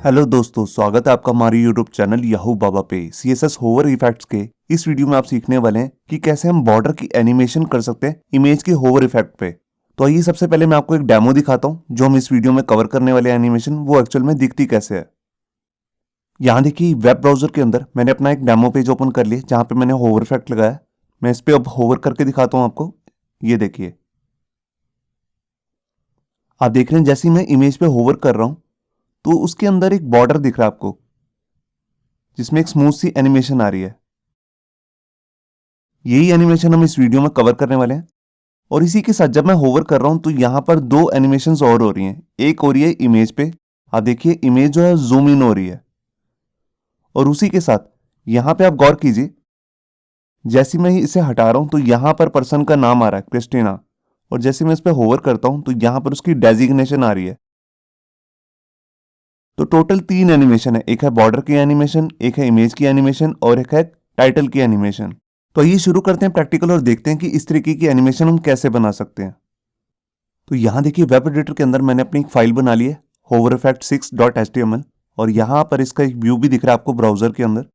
Hello दोस्तों, स्वागत है आपका हमारे यूट्यूब चैनल याहू बाबा पे। CSS होवर इफेक्ट्स के इस वीडियो में आप सीखने वाले हैं कि कैसे हम बॉर्डर की एनिमेशन कर सकते हैं इमेज के होवर इफेक्ट पे। तो आइए सबसे पहले मैं आपको एक डेमो दिखाता हूँ जो हम इस वीडियो में कवर करने वाले एनिमेशन वो एक्चुअल में दिखती कैसे है। यहाँ देखिए वेब ब्राउजर के अंदर मैंने अपना एक डेमो पेज ओपन कर लिया जहाँ पे मैंने होवर इफेक्ट लगाया। मैं इस पे अब होवर करके दिखाता हूँ आपको। ये देखिए, आप देख रहे हैं जैसे ही मैं इमेज पे होवर कर रहा हूँ तो उसके अंदर एक बॉर्डर दिख रहा है आपको, जिसमें एक स्मूथ सी एनिमेशन आ रही है। यही एनिमेशन हम इस वीडियो में कवर करने वाले हैं। और इसी के साथ जब मैं होवर कर रहा हूं तो यहां पर दो एनिमेशंस और हो रही हैं। एक हो रही है इमेज पे, आप देखिए इमेज जो है जूम इन हो रही है। और उसी के साथ यहां पे आप गौर कीजिए, जैसे मैं इसे हटा रहा हूं तो यहां पर पर्सन का नाम आ रहा है क्रिस्टीना। और जैसे मैं इस पे होवर करता हूं तो यहां पर उसकी डेजिग्नेशन आ रही है। तो टोटल तीन एनिमेशन है, एक है बॉर्डर की एनिमेशन, एक है इमेज की एनिमेशन और एक है टाइटल की एनिमेशन। तो आइए शुरू करते हैं प्रैक्टिकल और देखते हैं कि इस तरीके की एनिमेशन हम कैसे बना सकते हैं। तो यहाँ देखिए वेब एडिटर के अंदर मैंने अपनी एक फाइल बना ली है hovereffect6.html। और यहाँ पर इसका एक व्यू भी दिख रहा है आपको ब्राउजर के अंदर।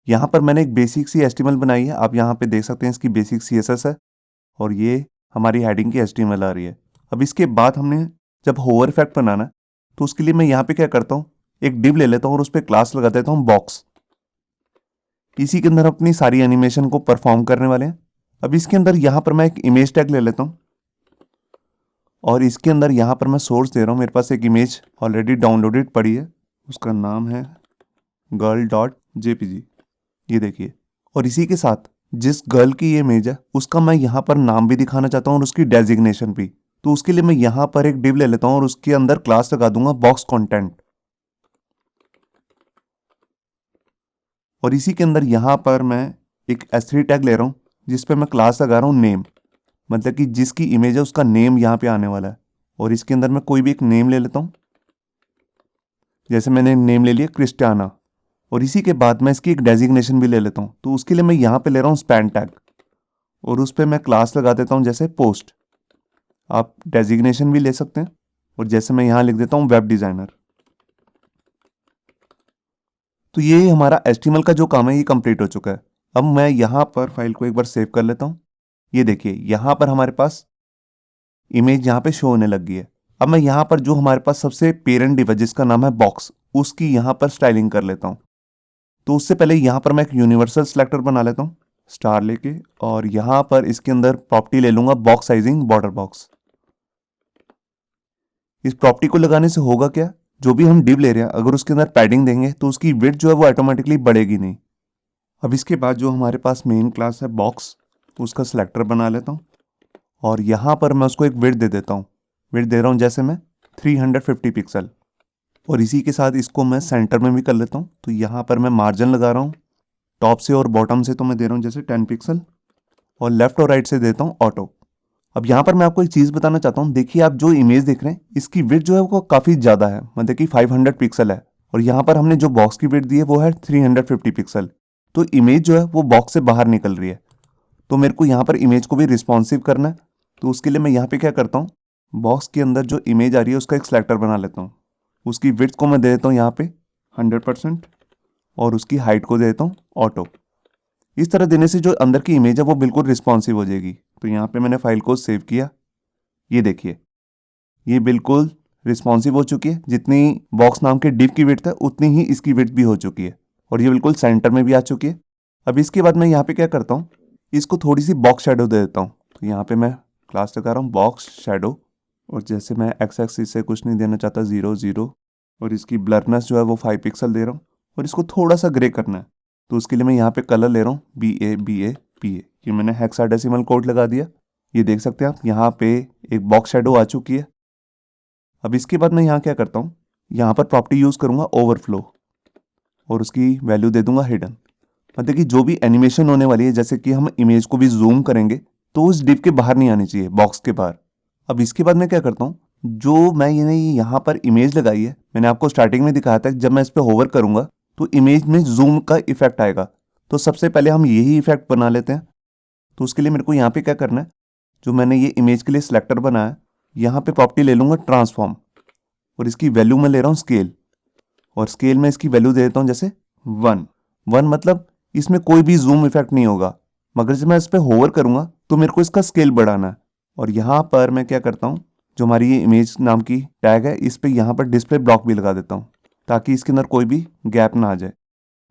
यहाँ पर मैंने एक बेसिक सी HTML बनाई है, आप यहाँ पे देख सकते हैं इसकी बेसिक CSS है। और ये हमारी हेडिंग की HTML आ रही है। अब इसके बाद हमने जब होवर इफेक्ट बनाना है तो उसके लिए मैं यहाँ पे क्या करता हूँ, एक डिव ले लेता हूँ और उस पर क्लास लगा देता हूँ बॉक्स। इसी के अंदर अपनी सारी एनिमेशन को परफॉर्म करने वाले हैं। अब इसके अंदर यहाँ पर मैं एक इमेज टैग ले लेता हूँ और इसके अंदर यहाँ पर मैं सोर्स दे रहा हूँ। मेरे पास एक इमेज ऑलरेडी डाउनलोडेड पड़ी है, उसका नाम है girl.jpg। ये देखिए, और इसी के साथ जिस गर्ल की ये इमेज है उसका मैं यहाँ पर नाम भी दिखाना चाहता हूँ और उसकी डेजिग्नेशन भी। तो उसके लिए मैं यहाँ पर एक डिव ले लेता हूँ और उसके अंदर क्लास लगा दूंगा बॉक्स कंटेंट। और इसी के अंदर यहाँ पर मैं एक S3 टैग ले रहा हूँ जिस पे मैं क्लास लगा रहा हूँ नेम, मतलब कि जिसकी इमेज है उसका नेम यहाँ पे आने वाला है। और इसके अंदर मैं कोई भी एक नेम ले लेता हूँ, जैसे मैंने नेम ले लिया क्रिस्टियाना। और इसी के बाद मैं इसकी एक डेजिग्नेशन भी ले लेता हूँ। तो उसके लिए मैं यहाँ पे ले रहा हूँ स्पैन टैग और उस पर मैं क्लास लगा देता हूँ जैसे पोस्ट। आप डेजिग्नेशन भी ले सकते हैं और जैसे मैं यहाँ लिख देता हूँ वेब डिज़ाइनर। तो ये हमारा HTML का जो काम है ये कंप्लीट हो चुका है। अब मैं यहाँ पर फाइल को एक बार सेव कर लेता हूँ। ये देखिए यहाँ पर हमारे पास इमेज यहाँ पे शो होने लग गई है। अब मैं यहाँ पर जो हमारे पास सबसे पेरेंट डिव है जिसका नाम है बॉक्स, उसकी यहाँ पर स्टाइलिंग कर लेता हूँ। तो उससे पहले यहाँ पर मैं एक यूनिवर्सल सिलेक्टर बना लेता हूँ स्टार लेके, और यहाँ पर इसके अंदर प्रॉपर्टी ले लूंगा बॉक्स साइजिंग बॉर्डर बॉक्स। इस प्रॉपर्टी को लगाने से होगा क्या, जो भी हम डिव ले रहे हैं अगर उसके अंदर पैडिंग देंगे तो उसकी विड्थ जो है वो ऑटोमेटिकली बढ़ेगी नहीं। अब इसके बाद जो हमारे पास मेन क्लास है बॉक्स, उसका सिलेक्टर बना लेता हूँ और यहाँ पर मैं उसको एक विड्थ दे देता हूँ। विड्थ दे रहा हूँ जैसे मैं 350 पिक्सल। और इसी के साथ इसको मैं सेंटर में भी कर लेता हूँ। तो यहाँ पर मैं मार्जिन लगा रहा हूँ, टॉप से और बॉटम से तो मैं दे रहा हूँ जैसे 10 पिक्सल, और लेफ्ट और राइट से देता हूँ ऑटो। अब यहाँ पर मैं आपको एक चीज़ बताना चाहता हूँ, देखिए आप जो इमेज देख रहे हैं इसकी विड्थ जो है वो काफ़ी ज़्यादा है, मतलब कि 500 पिक्सल है। और यहाँ पर हमने जो बॉक्स की विड्थ दी है वो है 350 पिक्सल। तो इमेज जो है वो बॉक्स से बाहर निकल रही है। तो मेरे को यहाँ पर इमेज को भी रिस्पॉन्सिव करना है। तो उसके लिए मैं यहाँ पे क्या करता हूँ, बॉक्स के अंदर जो इमेज आ रही है उसका एक सिलेक्टर बना लेता हूँ। उसकी विड्थ को मैं दे देता हूँ यहाँ पे 100% और उसकी हाइट को दे देता हूँ ऑटो। इस तरह देने से जो अंदर की इमेज है वो बिल्कुल रिस्पॉन्सिव हो जाएगी। तो यहाँ पे मैंने फाइल को सेव किया। ये देखिए ये बिल्कुल रिस्पॉन्सिव हो चुकी है। जितनी बॉक्स नाम के डिव की विड्थ है उतनी ही इसकी विड्थ भी हो चुकी है और ये बिल्कुल सेंटर में भी आ चुकी है। अब इसके बाद मैं यहाँ पे क्या करता हूँ, इसको थोड़ी सी बॉक्स शेडो दे देता हूँ। तो यहाँ पे मैं क्लास लगा रहा हूँ बॉक्स शेडो, और जैसे मैं एक्स एक्सिस से कुछ नहीं देना चाहता 0 0, और इसकी ब्लरनेस जो है वो 5 पिक्सल दे रहा हूँ और इसको थोड़ा सा ग्रे करना है। तो उसके लिए मैं यहाँ पे कलर ले रहा हूँ BA ये मैंने हेक्साडेसिमल कोड लगा दिया। ये देख सकते हैं आप, यहाँ पे एक बॉक्स शेडो आ चुकी है। अब इसके बाद मैं यहाँ क्या करता हूँ, यहाँ पर प्रॉपर्टी यूज़ करूँगा ओवरफ्लो और उसकी वैल्यू दे दूंगा हिडन। मतलब कि जो भी एनिमेशन होने वाली है, जैसे कि हम इमेज को भी जूम करेंगे तो उस डिव के बाहर नहीं आनी चाहिए, बॉक्स के बाहर। अब इसके बाद मैं क्या करता हूँ, जो मैंने यहाँ पर इमेज लगाई है मैंने आपको स्टार्टिंग में दिखाया था जब मैं इस पर होवर करूँगा तो इमेज में जूम का इफेक्ट आएगा। तो सबसे पहले हम यही इफेक्ट बना लेते हैं। तो उसके लिए मेरे को यहाँ पे क्या करना है, जो मैंने ये इमेज के लिए सिलेक्टर बनाया, यहाँ पे प्रॉपर्टी ले लूँगा ट्रांसफॉर्म और इसकी वैल्यू मैं ले रहा हूँ स्केल। और स्केल में इसकी वैल्यू दे देता हूँ जैसे 1 मतलब इसमें कोई भी जूम इफेक्ट नहीं होगा, मगर जब मैं इस पर होवर करूँगा तो मेरे को इसका स्केल बढ़ाना है। और यहाँ पर मैं क्या करता हूँ, जो हमारी ये इमेज नाम की टैग है इस पर यहाँ पर डिस्प्ले ब्लॉक भी लगा देता हूँ ताकि इसके अंदर कोई भी गैप ना आ जाए।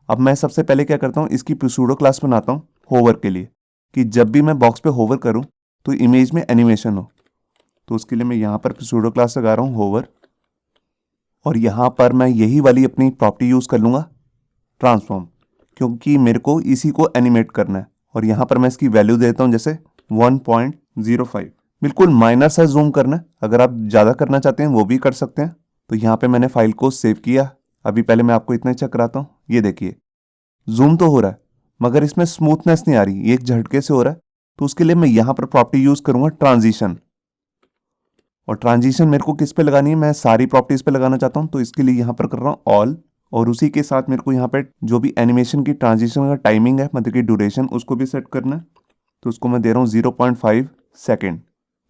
अब मैं सबसे पहले क्या करता हूँ, इसकी प्सूडो क्लास बनाता हूँ होवर के लिए, कि जब भी मैं बॉक्स पे होवर करूँ तो इमेज में एनिमेशन हो। तो उसके लिए मैं यहाँ पर प्सूडो क्लास लगा रहा हूँ होवर, और यहाँ पर मैं यही वाली अपनी प्रॉपर्टी यूज़ कर लूँगा ट्रांसफॉर्म, क्योंकि मेरे को इसी को एनिमेट करना है। और यहाँ पर मैं इसकी वैल्यू देता हूँ जैसे 1.05, बिल्कुल माइनर सा जूम करना है, अगर आप ज़्यादा करना चाहते हैं वो भी कर सकते हैं। तो यहाँ पे मैंने फाइल को सेव किया। अभी पहले मैं आपको इतना चेक कराता हूँ, ये देखिए जूम तो हो रहा है मगर इसमें स्मूथनेस नहीं आ रही, ये एक झटके से हो रहा है। तो उसके लिए मैं यहाँ पर प्रॉपर्टी यूज़ करूँगा ट्रांजिशन, और ट्रांजिशन मेरे को किस पे लगानी है, मैं सारी प्रॉपर्टीज़ पे लगाना चाहता हूँ। तो इसके लिए यहाँ पर कर रहा हूँ ऑल, और उसी के साथ मेरे को यहाँ पे जो भी एनिमेशन की ट्रांजिशन का टाइमिंग है मतलब कि ड्यूरेशन उसको भी सेट करना है। तो उसको मैं दे रहा हूँ 0.5 सेकेंड,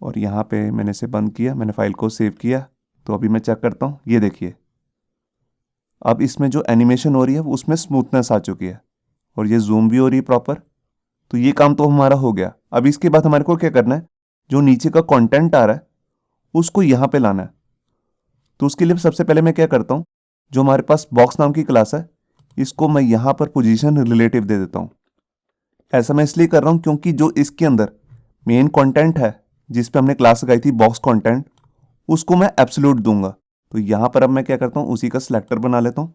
और यहाँ पे मैंने इसे बंद किया, मैंने फाइल को सेव किया। तो अभी मैं चेक करता हूँ, ये देखिए अब इसमें जो एनिमेशन हो रही है उसमें स्मूथनेस आ चुकी है, और ये जूम भी हो रही है प्रॉपर। तो ये काम तो हमारा हो गया। अब इसके बाद हमारे को क्या करना है, जो नीचे का कंटेंट आ रहा है उसको यहाँ पे लाना है। तो उसके लिए सबसे पहले मैं क्या करता हूँ, जो हमारे पास बॉक्स नाम की क्लास है इसको मैं यहाँ पर पोजीशन रिलेटिव दे देता हूँ। ऐसा मैं इसलिए कर रहा हूँ क्योंकि जो इसके अंदर मेन कंटेंट है जिस पे हमने क्लास लगाई थी बॉक्स कंटेंट, उसको मैं एब्सोल्यूट दूंगा। तो यहाँ पर अब मैं क्या करता हूँ, उसी का सिलेक्टर बना लेता हूँ।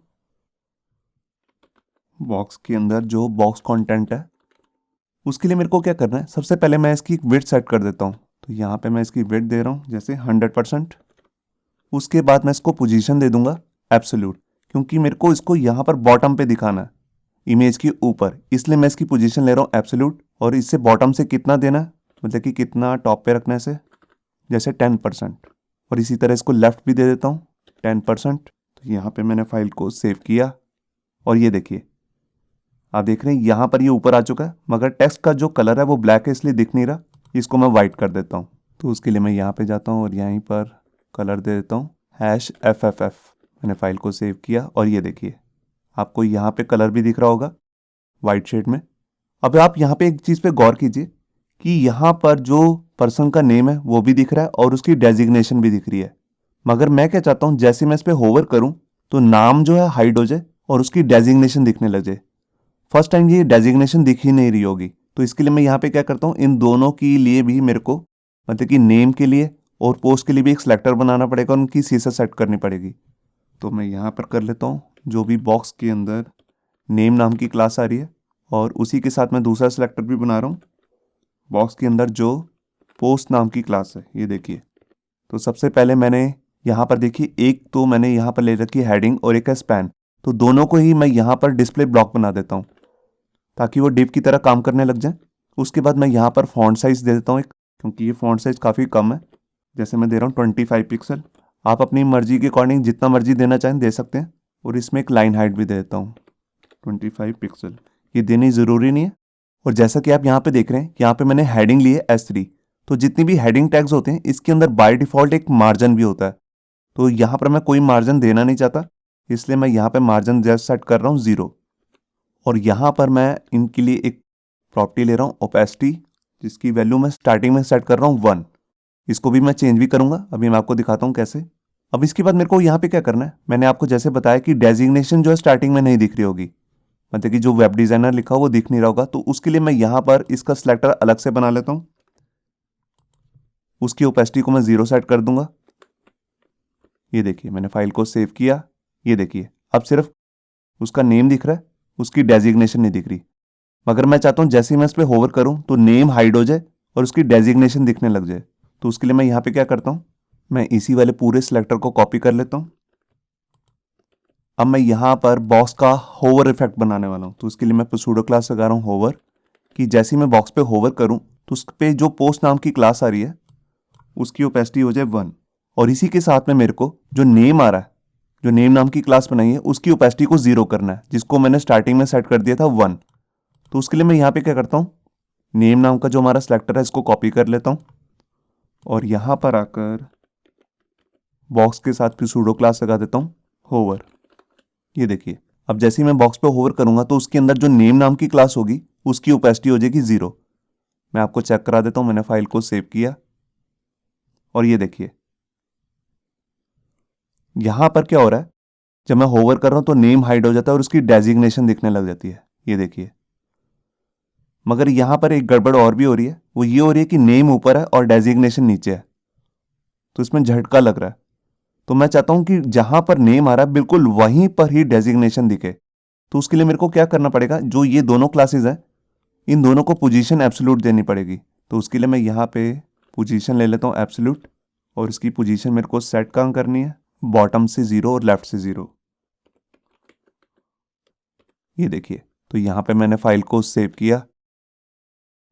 बॉक्स के अंदर जो बॉक्स कंटेंट है उसके लिए मेरे को क्या करना है, सबसे पहले मैं इसकी विड्थ सेट कर देता हूँ। तो यहाँ पे मैं इसकी विड्थ दे रहा हूँ जैसे 100%। उसके बाद मैं इसको पोजीशन दे दूंगा एब्सोल्यूट, क्योंकि मेरे को इसको यहाँ पर बॉटम पे दिखाना है इमेज के ऊपर, इसलिए मैं इसकी पोजीशन ले रहा हूँ एब्सोल्यूट। और इससे बॉटम से कितना देना है, मतलब कि कितना टॉप पे रखना है इसे, जैसे 10%। और इसी तरह इसको लेफ्ट भी दे देता हूँ 10%। तो यहाँ पे मैंने फाइल को सेव किया, और ये देखिए आप देख रहे हैं यहाँ पर ये ऊपर आ चुका है, मगर टेक्स्ट का जो कलर है वो ब्लैक है इसलिए दिख नहीं रहा। इसको मैं वाइट कर देता हूँ। तो उसके लिए मैं यहाँ पे जाता हूँ और यहीं पर कलर दे देता हूँ #FFF। मैंने फाइल को सेव किया, और ये देखिए आपको यहाँ पे कलर भी दिख रहा होगा वाइट शेड में। अब आप यहाँ पे एक चीज़ पे गौर कीजिए कि यहाँ पर जो पर्सन का नेम है वो भी दिख रहा है और उसकी डेजिग्नेशन भी दिख रही है, मगर मैं क्या चाहता हूँ जैसे मैं इस पर होवर करूँ तो नाम जो है हाइड हो जाए और उसकी डेजिग्नेशन दिखने लग जाए। फर्स्ट टाइम ये डेजिग्नेशन दिख ही नहीं रही होगी। तो इसके लिए मैं यहाँ पे क्या करता हूँ, इन दोनों के लिए भी मेरे को मतलब कि नेम के लिए और पोस्ट के लिए भी एक सिलेक्टर बनाना पड़ेगा, उनकी सीसा सेट करनी पड़ेगी। तो मैं यहाँ पर कर लेता हूँ जो भी बॉक्स के अंदर नेम नाम की क्लास आ रही है, और उसी के साथ मैं दूसरा सिलेक्टर भी बना रहा हूँ बॉक्स के अंदर जो पोस्ट नाम की क्लास है। ये देखिए, तो सबसे पहले मैंने यहाँ पर देखिए एक तो मैंने यहाँ पर ले रखी है हेडिंग और एक है स्पैन, तो दोनों को ही मैं यहाँ पर डिस्प्ले ब्लॉक बना देता हूँ ताकि वो डिव की तरह काम करने लग जाए। उसके बाद मैं यहाँ पर फॉन्ट साइज दे देता हूँ एक, क्योंकि ये फॉन्ट साइज काफ़ी कम है, जैसे मैं दे रहा हूँ 25 पिक्सल। आप अपनी मर्जी के अकॉर्डिंग जितना मर्जी देना चाहें दे सकते हैं। और इसमें एक लाइन हाइट भी दे देता हूँ 25 पिक्सल, ये देनी ज़रूरी नहीं है। और जैसा कि आप यहाँ पे देख रहे हैं, यहाँ पे मैंने हेडिंग ली है S3। तो जितनी भी हेडिंग टैग्स होते हैं इसके अंदर बाय डिफ़ॉल्ट एक मार्जिन भी होता है। तो यहाँ पर मैं कोई मार्जिन देना नहीं चाहता, इसलिए मैं यहाँ पे मार्जिन जस्ट सेट कर रहा हूँ 0। और यहाँ पर मैं इनके लिए एक प्रॉपर्टी ले रहा हूँ ओपेसिटी, जिसकी वैल्यू मैं स्टार्टिंग में सेट कर रहा हूँ 1। इसको भी मैं चेंज भी करूँगा, अभी मैं आपको दिखाता हूँ कैसे। अब इसके बाद मेरे को यहाँ पे क्या करना है, मैंने आपको जैसे बताया कि डेजिग्नेशन जो है स्टार्टिंग में नहीं दिख रही होगी, मतलब कि जो वेब डिज़ाइनर लिखा हो वो दिख नहीं रहा होगा। तो उसके लिए मैं यहाँ पर इसका सिलेक्टर अलग से बना लेता हूँ। उसकी ओपेसिटी को मैं 0 सेट कर दूंगा। ये देखिए मैंने फाइल को सेव किया, ये देखिए अब सिर्फ उसका नेम दिख रहा है, उसकी डेजिग्नेशन नहीं दिख रही। मगर मैं चाहता हूँ जैसे ही मैं इस पर होवर करूँ तो नेम हाइड हो जाए और उसकी डेजिग्नेशन दिखने लग जाए। तो उसके लिए मैं यहाँ पे क्या करता हूँ, मैं इसी वाले पूरे सिलेक्टर को कॉपी कर लेता हूँ। अब मैं यहाँ पर बॉक्स का होवर इफेक्ट बनाने वाला हूँ। तो उसके लिए मैं सूडो क्लास लगा रहा हूँ होवर, कि जैसे ही मैं बॉक्स पे होवर करूँ तो उस पर जो पोस्ट नाम की क्लास आ रही है उसकी ओपेसिटी हो जाए 1। और इसी के साथ में मेरे को जो नेम आ रहा है, जो नेम नाम की क्लास बनाई है, उसकी ओपेसिटी को 0 करना है, जिसको मैंने स्टार्टिंग में सेट कर दिया था 1। तो उसके लिए मैं यहाँ पे क्या करता हूँ, नेम नाम का जो हमारा सिलेक्टर है इसको कॉपी कर लेता हूँ, और यहाँ पर आकर बॉक्स के साथ फिर सूडो क्लास लगा देता हूँ होवर। ये देखिए, अब जैसे ही मैं बॉक्स पे होवर करूंगा तो उसके अंदर जो नेम नाम की क्लास होगी उसकी ओपेसिटी हो जाएगी 0। मैं आपको चेक करा देता हूं। मैंने फाइल को सेव किया और ये देखिए यहां पर क्या हो रहा है, जब मैं होवर कर रहा हूं तो नेम हाइड हो जाता है और उसकी डेजिग्नेशन दिखने लग जाती है। ये देखिए, मगर यहां पर एक गड़बड़ और भी हो रही है। वो ये हो रही है कि नेम ऊपर है और डेजिग्नेशन नीचे है, तो इसमें झटका लग रहा है। तो मैं चाहता हूं कि जहां पर नेम आ रहा है बिल्कुल वहीं पर ही डेजिग्नेशन दिखे। तो उसके लिए मेरे को क्या करना पड़ेगा, जो ये दोनों क्लासेस हैं इन दोनों को पोजीशन एब्सोल्यूट देनी पड़ेगी। तो उसके लिए मैं यहाँ पे पोजीशन ले लेता हूँ एब्सोल्यूट, और इसकी पोजीशन मेरे को सेट कहाँ करनी है, बॉटम से 0 और लेफ्ट से 0। ये देखिए, तो यहाँ पे मैंने फाइल को सेव किया।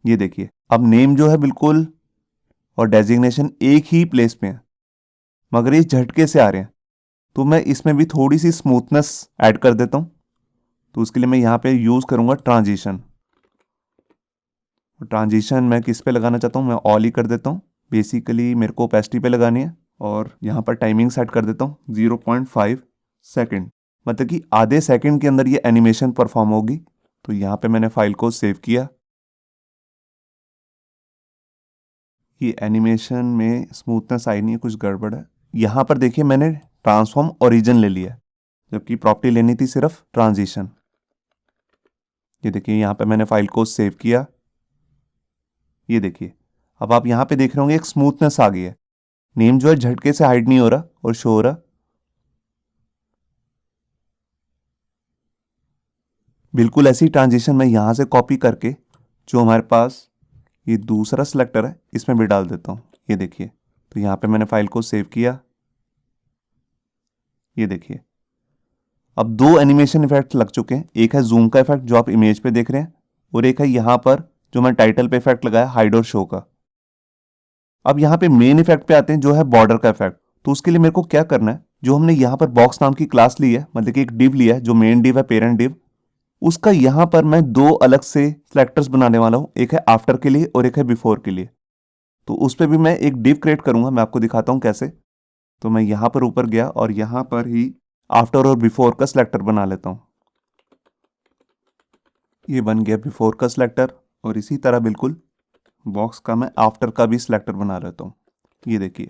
ये देखिए, अब नेम जो है बिल्कुल और डेजिग्नेशन एक ही प्लेस पे है, मगर ये झटके से आ रहे हैं। तो मैं इसमें भी थोड़ी सी स्मूथनेस ऐड कर देता हूँ। तो उसके लिए मैं यहाँ पे यूज़ करूँगा ट्रांजिशन। ट्रांजिशन मैं किस पे लगाना चाहता हूँ, मैं ऑल ही कर देता हूँ। बेसिकली मेरे को ओपेसिटी पे लगानी है और यहाँ पर टाइमिंग सेट कर देता हूँ 0.5 सेकेंड, मतलब कि आधे सेकंड के अंदर ये एनिमेशन परफॉर्म होगी। तो यहाँ पे मैंने फाइल को सेव किया। ये एनिमेशन में स्मूथनेस आई नहीं है, कुछ गड़बड़ है। यहाँ पर देखिए मैंने ट्रांसफॉर्म ओरिजिन ले लिया, जबकि प्रॉपर्टी लेनी थी सिर्फ ट्रांजिशन। ये देखिए, यहाँ पे मैंने फाइल को सेव किया। ये देखिए, अब आप यहाँ पे देख रहे होंगे एक स्मूथनेस आ गई है। नेम जो है झटके से हाइड नहीं हो रहा और शो हो रहा। बिल्कुल ऐसी ट्रांजिशन मैं यहाँ से कॉपी करके जो हमारे पास ये दूसरा सिलेक्टर है इसमें भी डाल देता हूँ। ये देखिए, तो यहाँ पे मैंने फाइल को सेव किया। ये देखिए, अब दो एनिमेशन इफेक्ट लग चुके हैं। एक है जूम का इफेक्ट जो आप इमेज पे देख रहे हैं, और एक है यहाँ पर जो मैं टाइटल पे इफेक्ट लगाया हाइड और शो का। अब यहाँ पे मेन इफेक्ट पे आते हैं जो है बॉर्डर का इफेक्ट। तो उसके लिए मेरे को क्या करना है, जो हमने यहाँ पर बॉक्स नाम की क्लास ली है, मतलब कि एक डिव लिया है जो मेन डिव है, पेरेंट डिव, उसका यहाँ पर मैं दो अलग से सिलेक्टर्स बनाने वाला हूँ। एक है आफ्टर के लिए और एक है बिफोर के लिए। तो उस पर भी मैं एक डिव क्रिएट करूंगा, मैं आपको दिखाता हूँ कैसे। तो मैं यहाँ पर ऊपर गया और यहाँ पर ही आफ्टर और बिफोर का सिलेक्टर बना लेता हूँ। ये बन गया बिफोर का सिलेक्टर, और इसी तरह बिल्कुल बॉक्स का मैं आफ्टर का भी सिलेक्टर बना लेता हूँ। ये देखिए,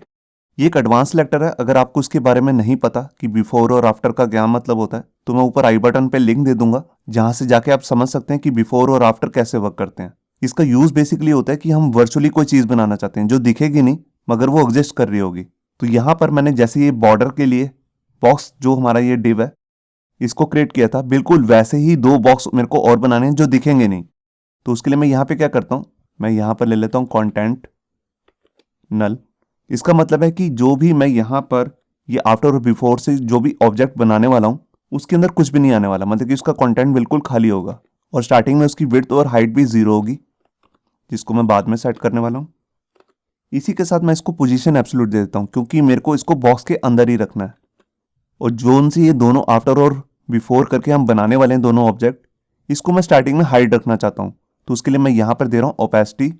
ये एक एडवांस सिलेक्टर है। अगर आपको इसके बारे में नहीं पता कि बिफोर और आफ्टर का क्या मतलब होता है, तो मैं ऊपर आई बटन पे लिंक दे दूंगा, जहां से जाके आप समझ सकते हैं कि बिफोर और आफ्टर कैसे वर्क करते हैं। इसका यूज बेसिकली होता है कि हम वर्चुअली कोई चीज बनाना चाहते हैं जो दिखेगी नहीं मगर वो एग्जिस्ट कर रही होगी। तो यहाँ पर मैंने जैसे ये बॉर्डर के लिए बॉक्स जो हमारा ये डिव है इसको क्रिएट किया था, बिल्कुल वैसे ही दो बॉक्स मेरे को और बनाने हैं जो दिखेंगे नहीं। तो उसके लिए मैं यहाँ पे क्या करता हूँ, मैं यहाँ पर ले लेता हूँ कंटेंट नल। इसका मतलब है कि जो भी मैं यहाँ पर ये आफ्टर और बिफोर से जो भी ऑब्जेक्ट बनाने वाला हूँ उसके अंदर कुछ भी नहीं आने वाला, मतलब कि उसका कंटेंट बिल्कुल खाली होगा। और स्टार्टिंग में उसकी विड्थ और हाइट भी 0 होगी, जिसको मैं बाद में सेट करने वाला हूँ। इसी के साथ मैं इसको पोजीशन एब्सोल्यूट दे देता हूँ, क्योंकि मेरे को इसको बॉक्स के अंदर ही रखना है। और जोन से ये दोनों आफ्टर और बिफोर करके हम बनाने वाले हैं दोनों ऑब्जेक्ट, इसको मैं स्टार्टिंग में हाइड रखना चाहता हूँ। तो उसके लिए मैं यहाँ पर दे रहा हूँ ओपेसिटी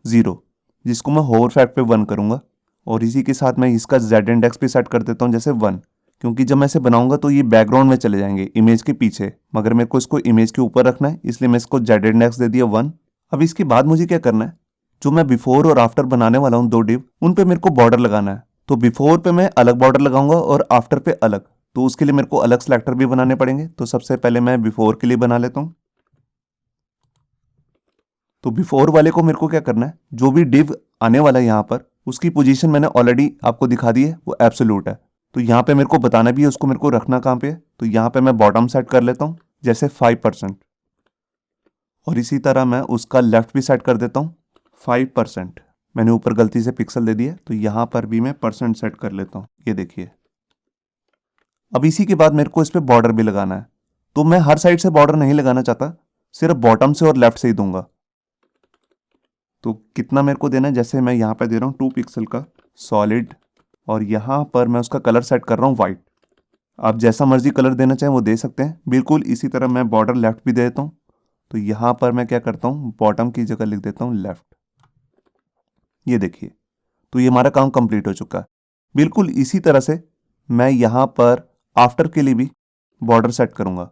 0, जिसको मैं होवर फैक्ट पे 1 करूँगा। और इसी के साथ मैं इसका जेड इंडेक्स भी सेट कर देता हूँ जैसे 1, क्योंकि जब मैं इसे बनाऊंगा तो ये बैकग्राउंड में चले जाएंगे इमेज के पीछे, मगर मेरे को इसको इमेज के ऊपर रखना है, इसलिए मैं इसको जेड इंडेक्स दे दिया 1। अब इसके बाद मुझे क्या करना है, जो मैं बिफोर और आफ्टर बनाने वाला हूँ दो डिव, उन पे मेरे को बॉर्डर लगाना है। तो बिफोर पे मैं अलग बॉर्डर लगाऊंगा और आफ्टर पे अलग। तो उसके लिए मेरे को अलग सिलेक्टर भी बनाने पड़ेंगे। तो सबसे पहले मैं बिफोर के लिए बना लेता हूँ। तो बिफोर वाले को मेरे को क्या करना है, जो भी डिव आने वाला है यहाँ पर उसकी पोजीशन मैंने ऑलरेडी आपको दिखा दी है, वो एब्सोल्यूट है। तो यहाँ पे मेरे को बताना भी है उसको मेरे को रखना कहाँ पे है। तो यहाँ पे मैं बॉटम सेट कर लेता हूँ जैसे 5%, और इसी तरह मैं उसका लेफ्ट भी सेट कर देता हूँ 5%। मैंने ऊपर गलती से पिक्सल दे दिया, तो यहाँ पर भी मैं परसेंट सेट कर लेता हूँ। ये देखिए, अब इसी के बाद मेरे को इस पर बॉर्डर भी लगाना है। तो मैं हर साइड से बॉर्डर नहीं लगाना चाहता, सिर्फ बॉटम से और लेफ्ट से ही दूंगा। तो कितना मेरे को देना है, जैसे मैं यहाँ पे दे रहा हूँ 2 पिक्सल का सॉलिड, और यहाँ पर मैं उसका कलर सेट कर रहा हूँ वाइट। आप जैसा मर्जी कलर देना चाहें वो दे सकते हैं। बिल्कुल इसी तरह मैं बॉर्डर लेफ्ट भी दे देता हूँ। तो यहाँ पर मैं क्या करता हूँ, बॉटम की जगह लिख देता हूँ लेफ्ट। ये देखिए, तो ये हमारा काम कंप्लीट हो चुका है। बिल्कुल इसी तरह से मैं यहाँ पर आफ्टर के लिए भी बॉर्डर सेट करूँगा।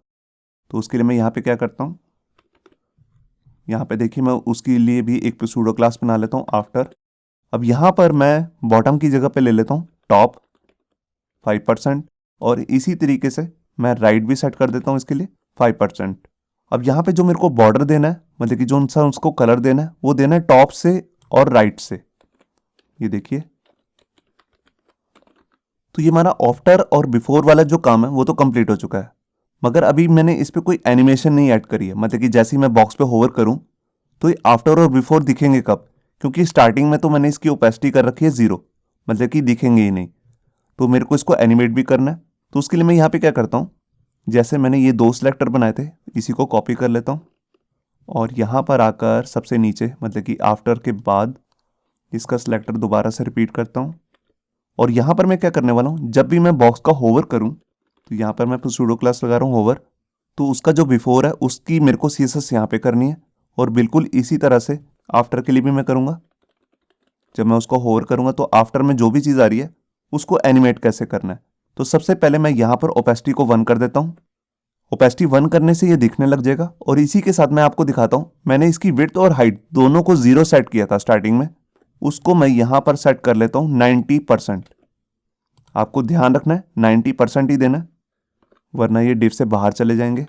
तो उसके लिए मैं यहाँ पे क्या करता हूँ, यहाँ पे देखिए मैं उसके लिए भी एक सूडो क्लास बना लेता हूँ आफ्टर। अब यहाँ पर मैं बॉटम की जगह पे ले लेता हूँ टॉप 5% और इसी तरीके से मैं राइट भी सेट कर देता हूँ इसके लिए 5%। अब यहाँ पे जो मेरे को बॉर्डर देना है, मतलब कि जो सा उसको कलर देना है वो देना है टॉप से और राइट से। ये देखिए, तो ये हमारा आफ्टर और बिफोर वाला जो काम है वो तो कंप्लीट हो चुका है, मगर अभी मैंने इस पर कोई एनिमेशन नहीं ऐड करी है। मतलब कि जैसे ही मैं बॉक्स पे होवर करूं तो ये आफ्टर और बिफोर दिखेंगे कब, क्योंकि स्टार्टिंग में तो मैंने इसकी ओपेसिटी कर रखी है 0, मतलब कि दिखेंगे ही नहीं। तो मेरे को इसको एनिमेट भी करना है। तो उसके लिए मैं यहाँ पे क्या करता हूँ, जैसे मैंने ये 2 सिलेक्टर बनाए थे, इसी को कॉपी कर लेता हूँ और यहाँ पर आकर सबसे नीचे, मतलब कि आफ्टर के बाद इसका सिलेक्टर दोबारा से रिपीट करता हूँ। और यहाँ पर मैं क्या करने वाला हूँ, जब भी मैं बॉक्स का होवर करूँ तो यहाँ पर मैं सूडो क्लास लगा रहा हूँ होवर, तो उसका जो बिफोर है उसकी मेरे को सीएसएस यहाँ पे करनी है। और बिल्कुल इसी तरह से आफ्टर के लिए भी मैं करूँगा। जब मैं उसको होवर करूँगा तो आफ्टर में जो भी चीज़ आ रही है उसको एनिमेट कैसे करना है। तो सबसे पहले मैं यहाँ पर ओपेसिटी को 1 कर देता हूँ। ओपेसिटी 1 करने से ये दिखने लग जाएगा। और इसी के साथ मैं आपको दिखाता हूँ, मैंने इसकी विड्थ और हाइट दोनों को 0 सेट किया था स्टार्टिंग में, उसको मैं यहाँ पर सेट कर लेता हूँ 90%। आपको ध्यान रखना है 90% ही देना है, वरना ये डिव से बाहर चले जाएंगे।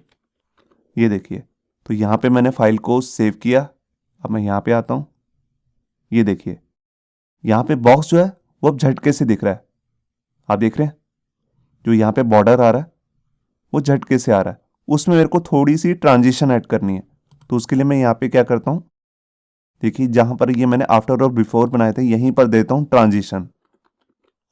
ये देखिए, तो यहाँ पे मैंने फाइल को सेव किया। अब मैं यहाँ पे आता हूँ, ये देखिए यहाँ पे बॉक्स जो है वो अब झटके से दिख रहा है। आप देख रहे हैं जो यहाँ पे बॉर्डर आ रहा है वो झटके से आ रहा है, उसमें मेरे को थोड़ी सी ट्रांजिशन ऐड करनी है। तो उसके लिए मैं यहाँ पे क्या करता हूँ, देखिए जहाँ पर ये मैंने आफ्टर और बिफोर बनाए थे यहीं पर देता हूँ ट्रांजिशन।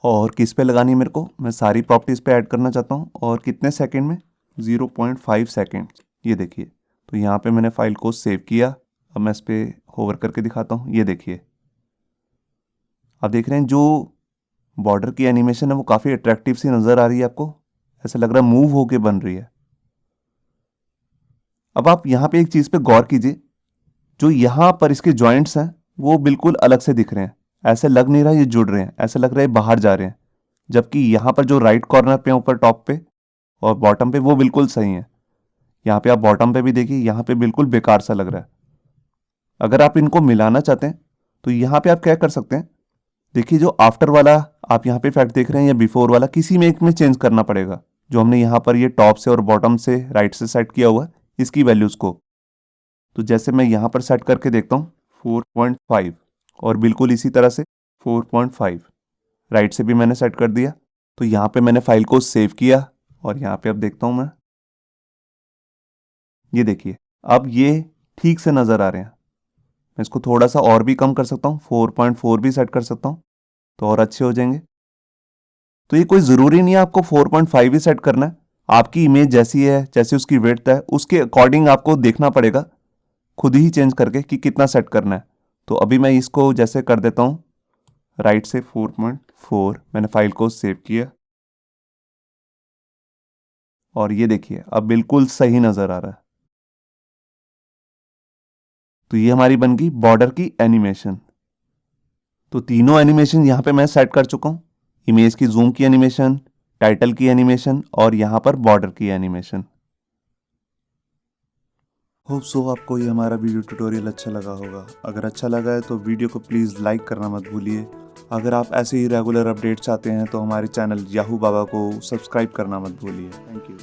और किस पे लगानी है मेरे को, मैं सारी प्रॉपर्टीज़ पे ऐड करना चाहता हूँ। और कितने सेकंड में, 0.5 सेकंड। ये देखिए, तो यहाँ पे मैंने फाइल को सेव किया। अब मैं इस पर होवर करके दिखाता हूँ। ये देखिए, आप देख रहे हैं जो बॉर्डर की एनिमेशन है वो काफ़ी अट्रैक्टिव सी नज़र आ रही है आपको, ऐसा लग रहा है मूव होके बन रही है। अब आप यहाँ पे एक चीज़ पे गौर कीजिए, जो यहाँ पर इसके जॉइंट्स हैं वो बिल्कुल अलग से दिख रहे हैं। ऐसे लग नहीं रहा ये जुड़ रहे हैं, ऐसे लग रहा है बाहर जा रहे हैं। जबकि यहाँ पर जो राइट कॉर्नर पे ऊपर टॉप पे और बॉटम पे वो बिल्कुल सही है। यहाँ पे आप बॉटम पे भी देखिए, यहाँ पे बिल्कुल बेकार सा लग रहा है। अगर आप इनको मिलाना चाहते हैं तो यहाँ पे आप क्या कर सकते हैं, देखिए जो आफ्टर वाला आप यहाँ पे इफेक्ट देख रहे हैं या बिफोर वाला, किसी में एक में चेंज करना पड़ेगा। जो हमने यहाँ पर ये टॉप से और बॉटम से राइट से सेट किया हुआ है इसकी वैल्यूज़ को। तो जैसे मैं यहाँ पर सेट करके देखता हूँ 4.5 और बिल्कुल इसी तरह से 4.5 राइट से भी मैंने सेट कर दिया। तो यहाँ पे मैंने फाइल को सेव किया और यहाँ पे अब देखता हूँ मैं, ये देखिए अब ये ठीक से नज़र आ रहे हैं। मैं इसको थोड़ा सा और भी कम कर सकता हूँ, 4.4 भी सेट कर सकता हूँ तो और अच्छे हो जाएंगे। तो ये कोई ज़रूरी नहीं है आपको 4.5 ही सेट करना है। आपकी इमेज जैसी है, जैसी उसकी विड्थ है, उसके अकॉर्डिंग आपको देखना पड़ेगा खुद ही चेंज करके कि कितना सेट करना है। तो अभी मैं इसको जैसे कर देता हूँ राइट से 4.4, मैंने फाइल को सेव किया और ये देखिए अब बिल्कुल सही नज़र आ रहा है। तो ये हमारी बन गई बॉर्डर की एनिमेशन। तो तीनों एनिमेशन यहाँ पे मैं सेट कर चुका हूँ, इमेज की जूम की एनिमेशन, टाइटल की एनिमेशन और यहाँ पर बॉर्डर की एनिमेशन। होप सो आपको ये हमारा वीडियो ट्यूटोरियल अच्छा लगा होगा। अगर अच्छा लगा है तो वीडियो को प्लीज़ लाइक करना मत भूलिए। अगर आप ऐसे ही रेगुलर अपडेट चाहते हैं तो हमारे चैनल याहू बाबा को सब्सक्राइब करना मत भूलिए। Thank you.